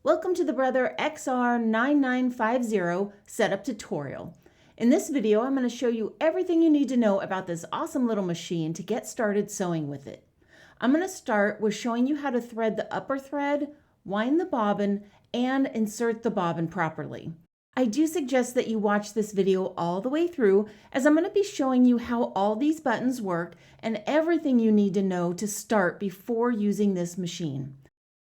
Welcome to the Brother XR9950 setup tutorial. In this video, I'm going to show you everything you need to know about this awesome little machine to get started sewing with it. I'm going to start with showing you how to thread the upper thread, wind the bobbin, and insert the bobbin properly. I do suggest that you watch this video all the way through, as I'm going to be showing you how all these buttons work and everything you need to know to start before using this machine.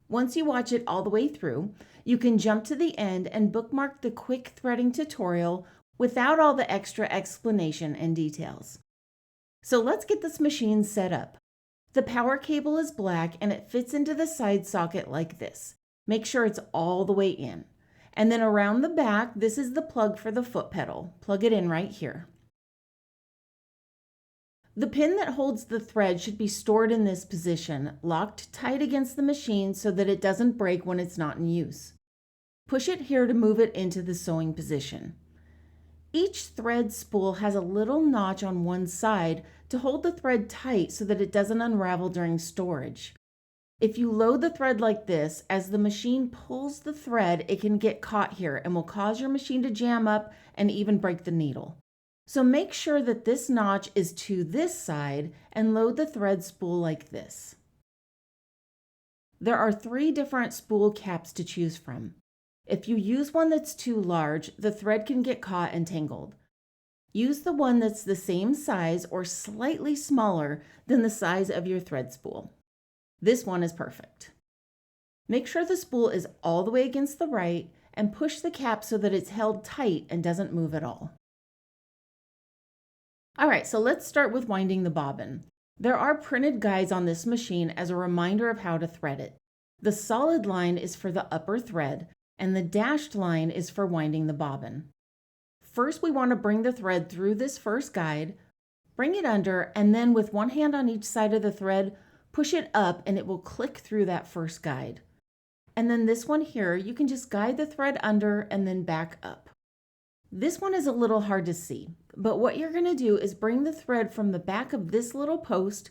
Once you watch it all the way through, you can jump to the end and bookmark the quick threading tutorial without all the extra explanation and details. So let's get this machine set up. The power cable is black and it fits into the side socket like this. Make sure it's all the way in. And then around the back, this is the plug for the foot pedal. Plug it in right here. The pin that holds the thread should be stored in this position, locked tight against the machine so that it doesn't break when it's not in use. Push it here to move it into the sewing position. Each thread spool has a little notch on one side to hold the thread tight so that it doesn't unravel during storage. If you load the thread like this, as the machine pulls the thread, it can get caught here and will cause your machine to jam up and even break the needle. So make sure that this notch is to this side and load the thread spool like this. There are 3 different spool caps to choose from. If you use one that's too large, the thread can get caught and tangled. Use the one that's the same size or slightly smaller than the size of your thread spool. This one is perfect. Make sure the spool is all the way against the right and push the cap so that it's held tight and doesn't move at all. Alright, so let's start with winding the bobbin. There are printed guides on this machine as a reminder of how to thread it. The solid line is for the upper thread, and the dashed line is for winding the bobbin. First, we want to bring the thread through this first guide, bring it under, and then with one hand on each side of the thread, push it up and it will click through that first guide. And then this one here, you can just guide the thread under and then back up. This one is a little hard to see, but what you're going to do is bring the thread from the back of this little post,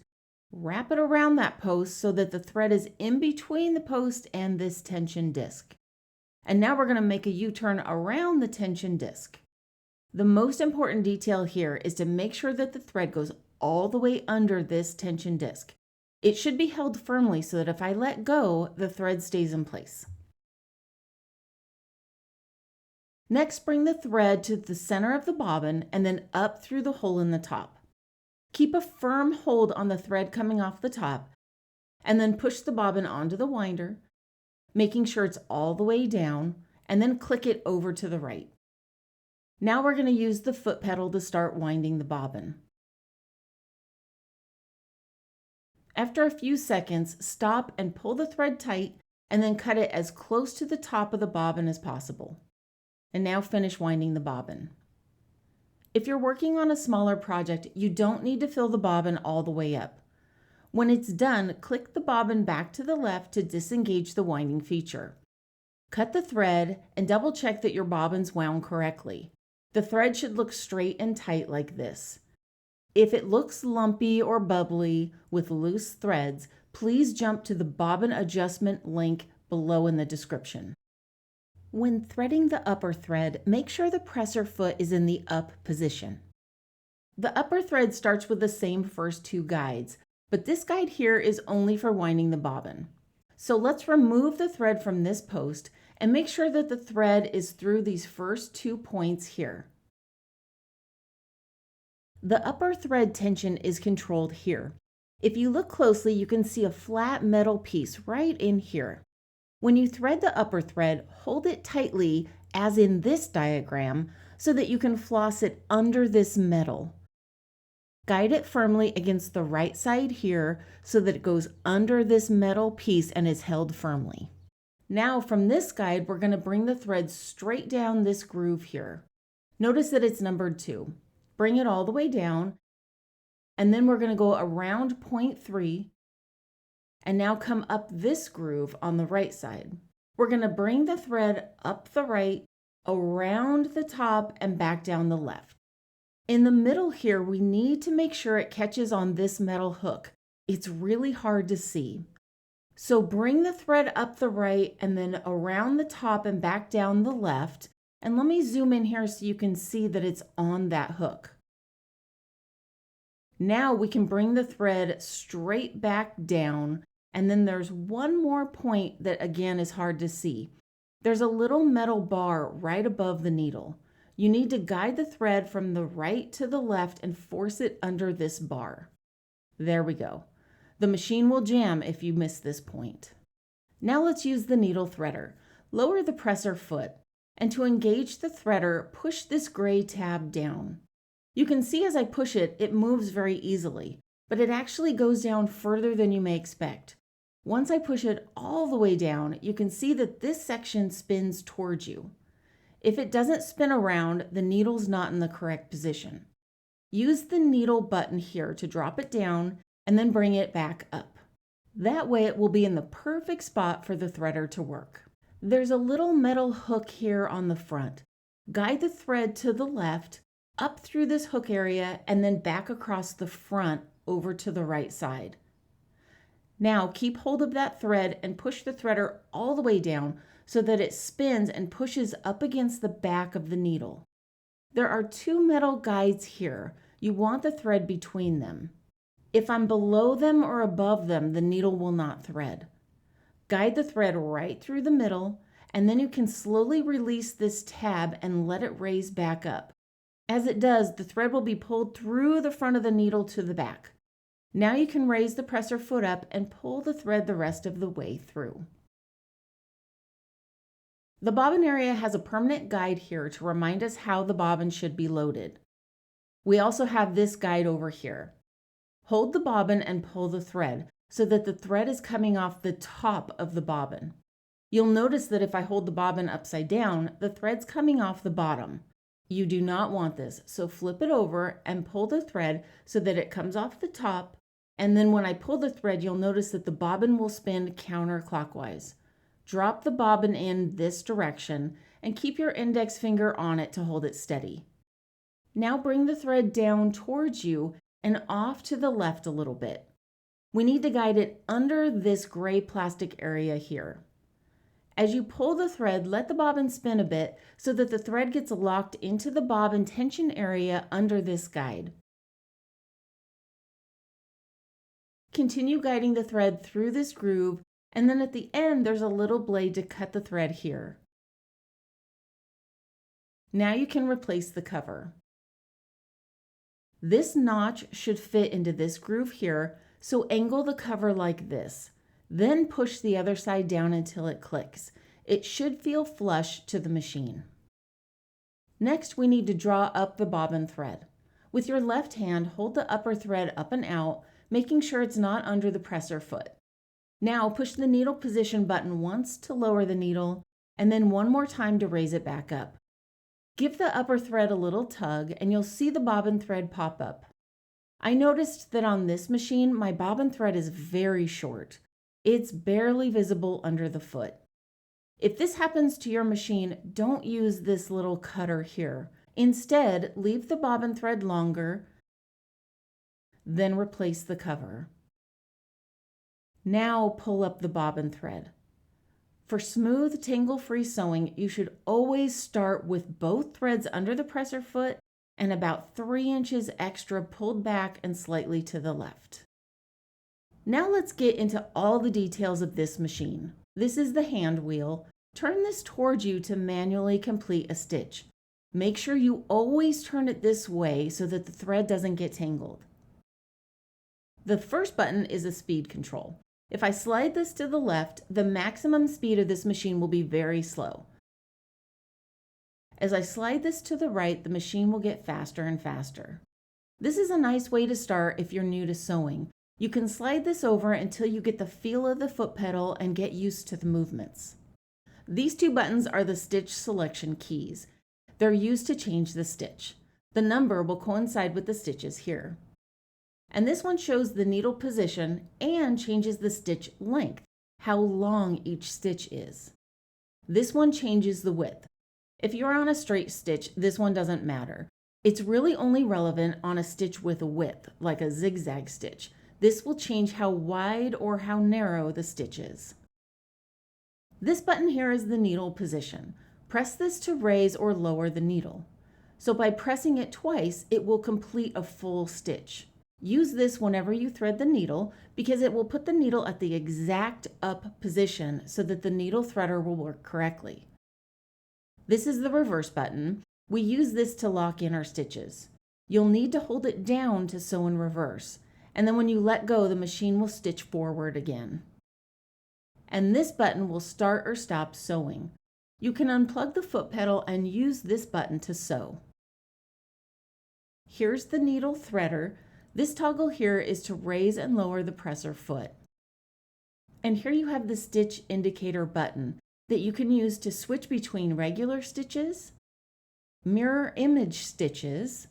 wrap it around that post so that the thread is in between the post and this tension disc. And now we're going to make a U-turn around the tension disc. The most important detail here is to make sure that the thread goes all the way under this tension disc. It should be held firmly so that if I let go, the thread stays in place. Next, bring the thread to the center of the bobbin and then up through the hole in the top. Keep a firm hold on the thread coming off the top and then push the bobbin onto the winder, making sure it's all the way down, and then click it over to the right. Now we're going to use the foot pedal to start winding the bobbin. After a few seconds, stop and pull the thread tight and then cut it as close to the top of the bobbin as possible. And now finish winding the bobbin. If you're working on a smaller project, you don't need to fill the bobbin all the way up. When it's done, click the bobbin back to the left to disengage the winding feature. Cut the thread and double check that your bobbin's wound correctly. The thread should look straight and tight like this. If it looks lumpy or bubbly with loose threads, please jump to the bobbin adjustment link below in the description. When threading the upper thread, make sure the presser foot is in the up position. The upper thread starts with the same first 2 guides, but this guide here is only for winding the bobbin. So let's remove the thread from this post and make sure that the thread is through these first 2 points here. The upper thread tension is controlled here. If you look closely, you can see a flat metal piece right in here. When you thread the upper thread, hold it tightly, as in this diagram, so that you can floss it under this metal. Guide it firmly against the right side here so that it goes under this metal piece and is held firmly. Now from this guide, we're going to bring the thread straight down this groove here. Notice that it's numbered 2. Bring it all the way down, and then we're going to go around point 3, and now come up this groove on the right side. We're going to bring the thread up the right, around the top, and back down the left. In the middle here, we need to make sure it catches on this metal hook. It's really hard to see. So bring the thread up the right and then around the top and back down the left. And let me zoom in here so you can see that it's on that hook. Now we can bring the thread straight back down, and then there's one more point that again is hard to see. There's a little metal bar right above the needle. You need to guide the thread from the right to the left and force it under this bar. There we go. The machine will jam if you miss this point. Now let's use the needle threader. Lower the presser foot, and to engage the threader, push this gray tab down. You can see as I push it, it moves very easily, but it actually goes down further than you may expect. Once I push it all the way down, you can see that this section spins towards you. If it doesn't spin around, the needle's not in the correct position. Use the needle button here to drop it down and then bring it back up. That way it will be in the perfect spot for the threader to work. There's a little metal hook here on the front. Guide the thread to the left, up through this hook area, and then back across the front over to the right side. Now keep hold of that thread and push the threader all the way down so that it spins and pushes up against the back of the needle. There are two metal guides here. You want the thread between them. If I'm below them or above them, the needle will not thread. Guide the thread right through the middle, and then you can slowly release this tab and let it raise back up. As it does, the thread will be pulled through the front of the needle to the back. Now you can raise the presser foot up and pull the thread the rest of the way through. The bobbin area has a permanent guide here to remind us how the bobbin should be loaded. We also have this guide over here. Hold the bobbin and pull the thread so that the thread is coming off the top of the bobbin. You'll notice that if I hold the bobbin upside down, the thread's coming off the bottom. You do not want this, so flip it over and pull the thread so that it comes off the top, and then when I pull the thread, you'll notice that the bobbin will spin counterclockwise. Drop the bobbin in this direction and keep your index finger on it to hold it steady. Now bring the thread down towards you and off to the left a little bit. We need to guide it under this gray plastic area here. As you pull the thread, let the bobbin spin a bit so that the thread gets locked into the bobbin tension area under this guide. Continue guiding the thread through this groove, and then at the end there's a little blade to cut the thread here. Now you can replace the cover. This notch should fit into this groove here, so angle the cover like this. Then push the other side down until it clicks. It should feel flush to the machine. Next, we need to draw up the bobbin thread. With your left hand, hold the upper thread up and out, making sure it's not under the presser foot. Now push the needle position button once to lower the needle, and then one more time to raise it back up. Give the upper thread a little tug, and you'll see the bobbin thread pop up. I noticed that on this machine, my bobbin thread is very short. It's barely visible under the foot. If this happens to your machine, don't use this little cutter here. Instead, leave the bobbin thread longer, then replace the cover. Now pull up the bobbin thread. For smooth, tangle-free sewing, you should always start with both threads under the presser foot and about 3 inches extra pulled back and slightly to the left. Now let's get into all the details of this machine. This is the hand wheel. Turn this towards you to manually complete a stitch. Make sure you always turn it this way so that the thread doesn't get tangled. The first button is a speed control. If I slide this to the left, the maximum speed of this machine will be very slow. As I slide this to the right, the machine will get faster and faster. This is a nice way to start if you're new to sewing. You can slide this over until you get the feel of the foot pedal and get used to the movements. These two buttons are the stitch selection keys. They're used to change the stitch. The number will coincide with the stitches here. And this one shows the needle position and changes the stitch length, how long each stitch is. This one changes the width. If you're on a straight stitch, this one doesn't matter. It's really only relevant on a stitch with a width, like a zigzag stitch. This will change how wide or how narrow the stitch is. This button here is the needle position. Press this to raise or lower the needle. So by pressing it twice, it will complete a full stitch. Use this whenever you thread the needle because it will put the needle at the exact up position so that the needle threader will work correctly. This is the reverse button. We use this to lock in our stitches. You'll need to hold it down to sew in reverse, and then when you let go, the machine will stitch forward again. And this button will start or stop sewing. You can unplug the foot pedal and use this button to sew. Here's the needle threader. This toggle here is to raise and lower the presser foot. And here you have the stitch indicator button that you can use to switch between regular stitches, mirror image stitches,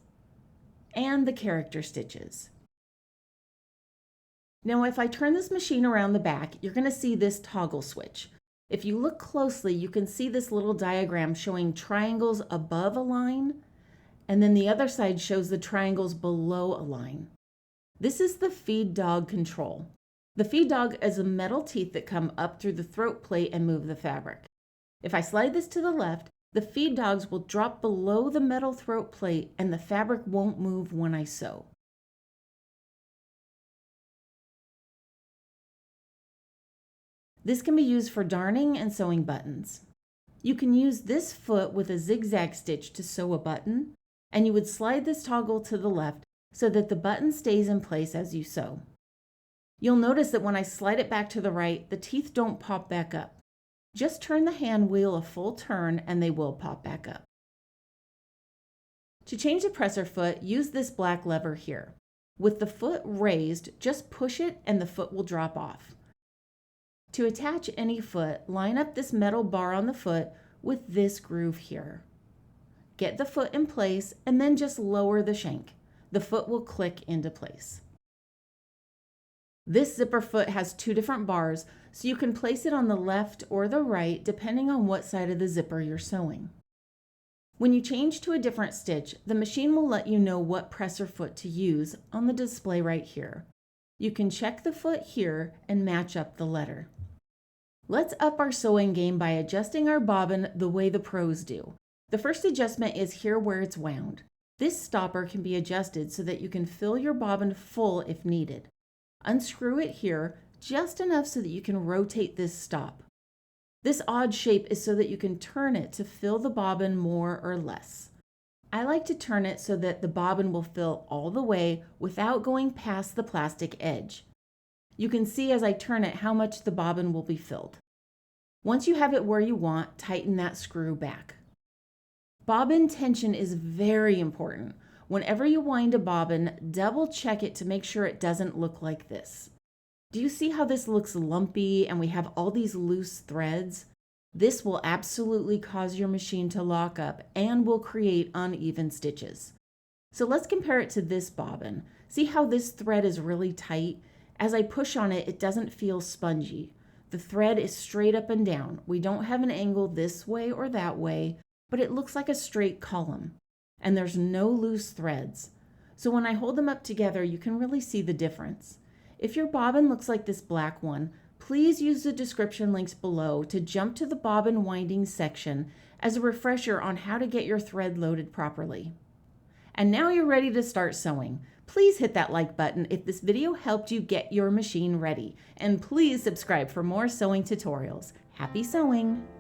and the character stitches. Now, if I turn this machine around the back, you're going to see this toggle switch. If you look closely, you can see this little diagram showing triangles above a line, and then the other side shows the triangles below a line. This is the feed dog control. The feed dog is a metal teeth that come up through the throat plate and move the fabric. If I slide this to the left, the feed dogs will drop below the metal throat plate and the fabric won't move when I sew. This can be used for darning and sewing buttons. You can use this foot with a zigzag stitch to sew a button, and you would slide this toggle to the left so that the button stays in place as you sew. You'll notice that when I slide it back to the right, the teeth don't pop back up. Just turn the hand wheel a full turn and they will pop back up. To change the presser foot, use this black lever here. With the foot raised, just push it and the foot will drop off. To attach any foot, line up this metal bar on the foot with this groove here. Get the foot in place and then just lower the shank. The foot will click into place. This zipper foot has two different bars, so you can place it on the left or the right depending on what side of the zipper you're sewing. When you change to a different stitch, the machine will let you know what presser foot to use on the display right here. You can check the foot here and match up the letter. Let's up our sewing game by adjusting our bobbin the way the pros do. The first adjustment is here where it's wound. This stopper can be adjusted so that you can fill your bobbin full if needed. Unscrew it here just enough so that you can rotate this stop. This odd shape is so that you can turn it to fill the bobbin more or less. I like to turn it so that the bobbin will fill all the way without going past the plastic edge. You can see as I turn it how much the bobbin will be filled. Once you have it where you want, tighten that screw back. Bobbin tension is very important. Whenever you wind a bobbin, double check it to make sure it doesn't look like this. Do you see how this looks lumpy and we have all these loose threads? This will absolutely cause your machine to lock up and will create uneven stitches. So let's compare it to this bobbin. See how this thread is really tight? As I push on it, it doesn't feel spongy. The thread is straight up and down. We don't have an angle this way or that way, but it looks like a straight column. And there's no loose threads. So when I hold them up together, you can really see the difference. If your bobbin looks like this black one, please use the description links below to jump to the bobbin winding section as a refresher on how to get your thread loaded properly. And now you're ready to start sewing. Please hit that like button if this video helped you get your machine ready. And please subscribe for more sewing tutorials. Happy sewing!